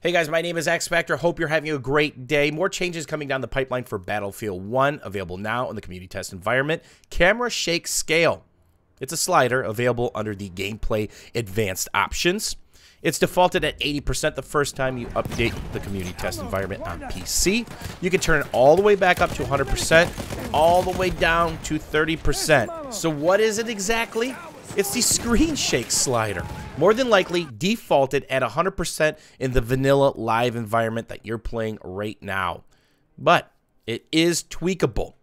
Hey guys, my name is X Factor. Hope you're having a great day. More changes coming down the pipeline for Battlefield 1, available now in the community test environment. Camera Shake Scale. It's a slider available under the Gameplay Advanced options. It's defaulted at 80% the first time you update the community test environment on PC. You can turn it all the way back up to 100%, all the way down to 30%. So what is it exactly? It's the Screen Shake slider. More than likely defaulted at 100% in the vanilla live environment that you're playing right now. But it is tweakable.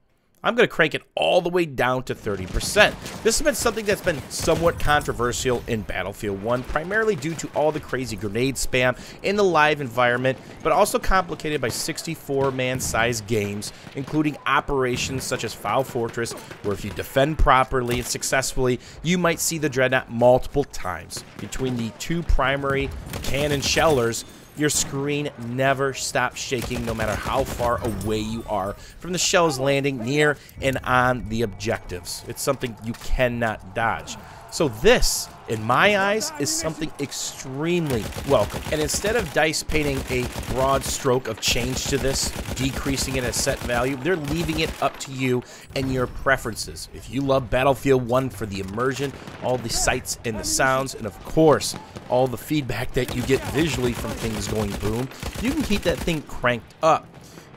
I'm going to crank it all the way down to 30%. This has been something that's been somewhat controversial in Battlefield 1, primarily due to all the crazy grenade spam in the live environment, but also complicated by 64-man size games, including operations such as Foul Fortress, where if you defend properly and successfully, you might see the Dreadnought multiple times. Between the two primary cannon shellers, your screen never stops shaking no matter how far away you are from the shells landing near and on the objectives. It's something you cannot dodge. So this, in my eyes, is something extremely welcome. And instead of DICE painting a broad stroke of change to this, decreasing it at set value, they're leaving it up to you and your preferences. If you love Battlefield 1 for the immersion, all the sights and the sounds, and of course, all the feedback that you get visually from things going boom, you can keep that thing cranked up.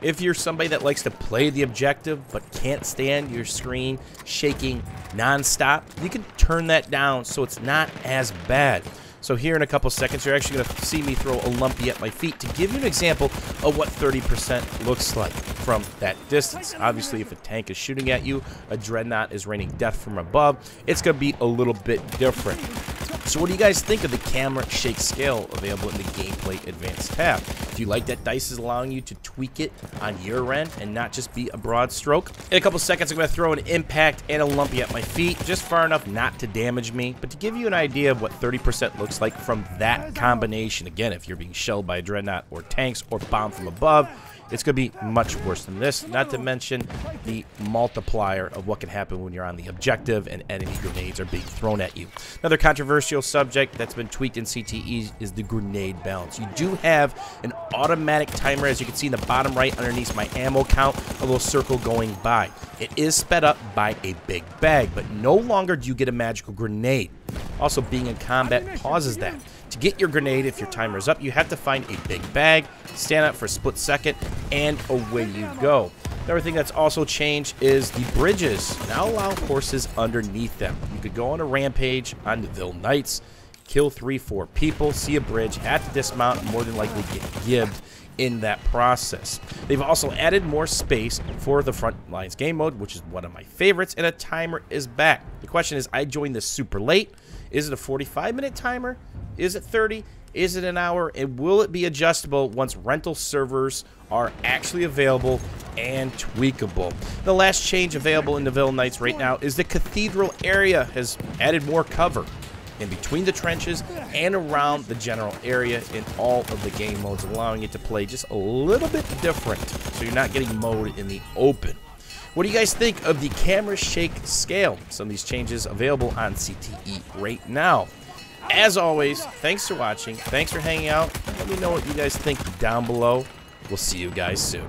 If you're somebody that likes to play the objective but can't stand your screen shaking non-stop, you can turn that down so it's not as bad. So here in a couple seconds, you're actually going to see me throw a lumpy at my feet to give you an example of what 30% looks like from that distance. Obviously, if a tank is shooting at you, a Dreadnought is raining death from above, it's going to be a little bit different. So what do you guys think of the Camera Shake Scale available in the Gameplay Advanced tab? Do you like that DICE is allowing you to tweak it on your end and not just be a broad stroke? In a couple seconds, I'm going to throw an impact and a lumpy at my feet, just far enough not to damage me, but to give you an idea of what 30% looks like from that combination. Again, if you're being shelled by a Dreadnought or tanks or bombed from above, it's going to be much worse than this, not to mention the multiplier of what can happen when you're on the objective and enemy grenades are being thrown at you. Another controversial subject that's been tweaked in CTE is the grenade balance. You do have an automatic timer, as you can see in the bottom right underneath my ammo count, a little circle going by. It is sped up by a big bag, but no longer do you get a magical grenade. Also, being in combat pauses that. To get your grenade, if your timer is up, you have to find a big bag, stand up for a split second, and away you go. Another thing that's also changed is the bridges now allow horses underneath them. You could go on a rampage on Nivelle Nights, kill 3-4 people, see a bridge, have to dismount, and more than likely get gibbed in that process. They've also added more space for the frontlines game mode, which is one of my favorites, and a timer is back. The question is, I joined this super late. Is it a 45-minute timer? Is it 30? Is it an hour? And will it be adjustable once rental servers are actually available and tweakable? The last change available in Nivelle Nights right now is the Cathedral area has added more cover in between the trenches and around the general area in all of the game modes, allowing it to play just a little bit different, so you're not getting mowed in the open. What do you guys think of the Camera Shake Scale? Some of these changes available on CTE right now. As always, thanks for watching. Thanks for hanging out. Let me know what you guys think down below. We'll see you guys soon.